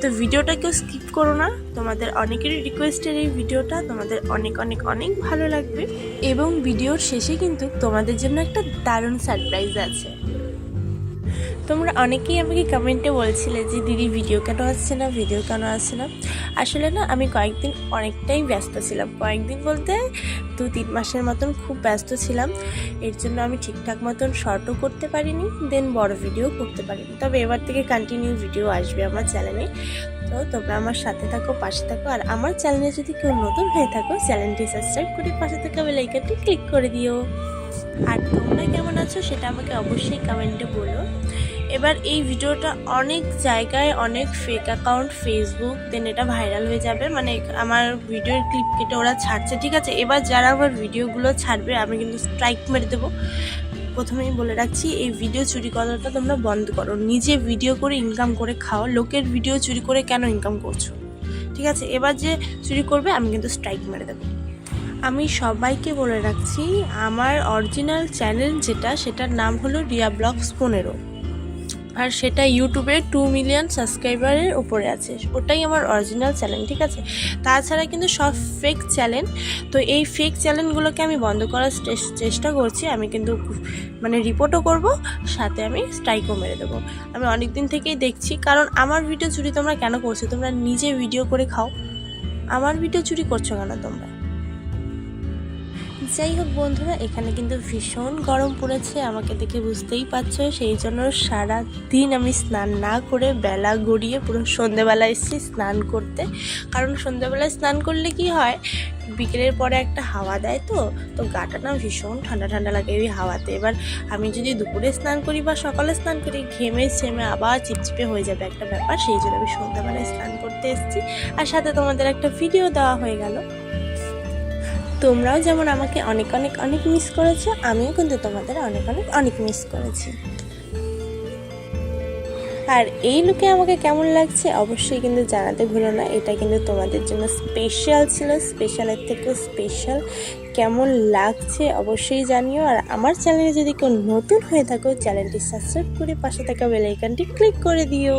তো ভিডিওটা কেউ স্কিপ করো না, তোমাদের অনেকেরই রিকোয়েস্টের এই ভিডিওটা তোমাদের অনেক অনেক অনেক ভালো লাগবে। এবং ভিডিওর শেষে কিন্তু তোমাদের জন্য একটা দারুণ সারপ্রাইজ আছে। তোমরা অনেকেই আমাকে কমেন্টে বলছিলে যে দিদি ভিডিও কেন আসছে না। আসলে না, আমি কয়েকদিন অনেকটাই ব্যস্ত ছিলাম, কয়েকদিন বলতে 2-3 মাসের মতন খুব ব্যস্ত ছিলাম। এর জন্য আমি ঠিকঠাক মতন শর্টও করতে পারিনি, দেন বড় ভিডিও করতে পারিনি। তবে এবার থেকে কন্টিনিউ ভিডিও আসবে আমার চ্যানেলে। তো তোমরা আমার সাথে থাকো, পাশে থাকো। আর আমার চ্যানেলে যদি কেউ নতুন হয়ে থাকো, চ্যানেলটি সাবস্ক্রাইব করে পাশে থাকা বেল আইকনটি ক্লিক করে দিও। আর তোমরা কেমন আছো সেটা আমাকে অবশ্যই কমেন্টে বলো। এবার এই ভিডিওটা অনেক জায়গায়, অনেক ফেক অ্যাকাউন্ট, ফেসবুক, দেন এটা ভাইরাল হয়ে যাবে। মানে আমার ভিডিওর ক্লিপ কেটে ওরা ছাড়ছে, ঠিক আছে? এবার যারা আমার ভিডিওগুলো ছাড়বে আমি কিন্তু স্ট্রাইক মেরে দেবো। প্রথমেই বলে রাখছি, এই ভিডিও চুরি করাটা তোমরা বন্ধ করো। নিজে ভিডিও করে ইনকাম করে খাও, লোকের ভিডিও চুরি করে কেন ইনকাম করছো? ঠিক আছে? এবার যে চুরি করবে আমি কিন্তু স্ট্রাইক মেরে দেবো। আমি সবাইকে বলে রাখছি, আমার অরিজিনাল চ্যানেল যেটা, সেটার নাম হলো রিয়া ব্লগস 15, আর সেটা ইউটিউবে 2 মিলিয়ন সাবস্ক্রাইবারের উপরে আছে। ওটাই আমার অরিজিনাল চ্যানেল, ঠিক আছে? তাছাড়া কিন্তু সব ফেক চ্যানেল। তো এই ফেক চ্যানেলগুলোকে আমি বন্ধ করার চেষ্টা করছি। আমি কিন্তু মানে রিপোর্টও করব, সাথে আমি স্ট্রাইকও মেরে দেবো। আমি অনেক দিন থেকেই দেখছি, কারণ আমার ভিডিও চুরি তোমরা কেন করছো? তোমরা নিজে ভিডিও করে খাও, আমার ভিডিও চুরি করছো কেন তোমরা? যাই হোক বন্ধুরা, এখানে কিন্তু ভীষণ গরম পড়েছে, আমাকে দেখে বুঝতেই পারছো। সেই জন্য সারা দিন আমি স্নান না করে বেলা গড়িয়ে পুরো সন্ধ্যেবেলা এসেছি স্নান করতে। কারণ সন্ধ্যেবেলায় স্নান করলে কি হয়, বিকেলের পরে একটা হাওয়া দেয়, তো গাটা না ভীষণ ঠান্ডা ঠান্ডা লাগে এই হাওয়াতে। এবার আমি যদি দুপুরে স্নান করি বা সকালে স্নান করি, ঘেমে আবার চিপচিপে হয়ে যাবে একটা ব্যাপার। সেই জন্য আমি সন্ধ্যাবেলায় স্নান করতে এসেছি, আর সাথে তোমাদের একটা ভিডিও দেওয়া হয়ে গেল। তোমরাও যেমন আমাকে অনেক অনেক অনেক মিস করেছো, আমিও কিন্তু তোমাদের অনেক অনেক অনেক মিস করেছি। আর এই লুকে আমাকে কেমন লাগছে অবশ্যই কিন্তু জানাতে ভুলো না। এটা কিন্তু তোমাদের জন্য স্পেশাল ছিল, স্পেশালের থেকেও স্পেশাল। কেমন লাগছে অবশ্যই জানিও। আর আমার চ্যানেলে যদি কেউ নতুন হয়ে থাকো, চ্যানেলটি সাবস্ক্রাইব করে পাশে থাকা বেল আইকনটি ক্লিক করে দিও।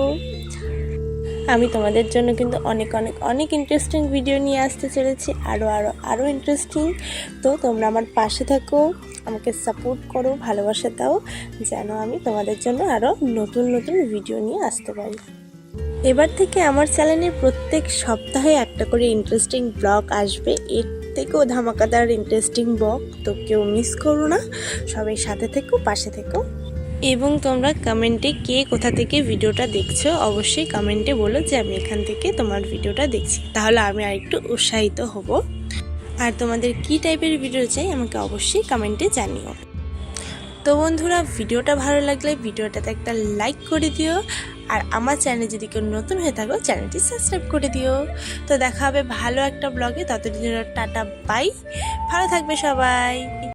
আমি তোমাদের জন্য কিন্তু অনেক অনেক অনেক ইন্টারেস্টিং ভিডিও নিয়ে আসতে চলেছি, আরও ইন্টারেস্টিং। তো তোমরা আমার পাশে থাকো, আমাকে সাপোর্ট করো, ভালোবাসা দাও, যেন আমি তোমাদের জন্য আরও নতুন নতুন ভিডিও নিয়ে আসতে পারি। এবার থেকে আমার চ্যানেলে প্রত্যেক সপ্তাহে একটা করে ইন্টারেস্টিং ব্লগ আসবে, এর থেকেও ধামাকাদার ইন্টারেস্টিং ব্লগ। তো কেউ মিস করো না, সবাই সাথে থেকো, পাশে থেকো। এবং তোমরা কমেন্টে কে কোথা থেকে ভিডিওটা দেখছো অবশ্যই কমেন্টে বলো যে আমি এখান থেকে তোমার ভিডিওটা দেখছি, তাহলে আমি আরেকটু উৎসাহিত হব। আর তোমাদের কি টাইপের ভিডিও চাই আমাকে অবশ্যই কমেন্টে জানিও। তো বন্ধুরা, ভিডিওটা ভালো লাগলে ভিডিওটাতে একটা লাইক করে দিও। আর আমার চ্যানেলে যদি কেউ নতুন হয়ে থাকো, চ্যানেলটি সাবস্ক্রাইব করে দিও। তো দেখা হবে ভালো একটা ব্লগে, ততদিন টাটা বাই, ভালো থাকবে সবাই।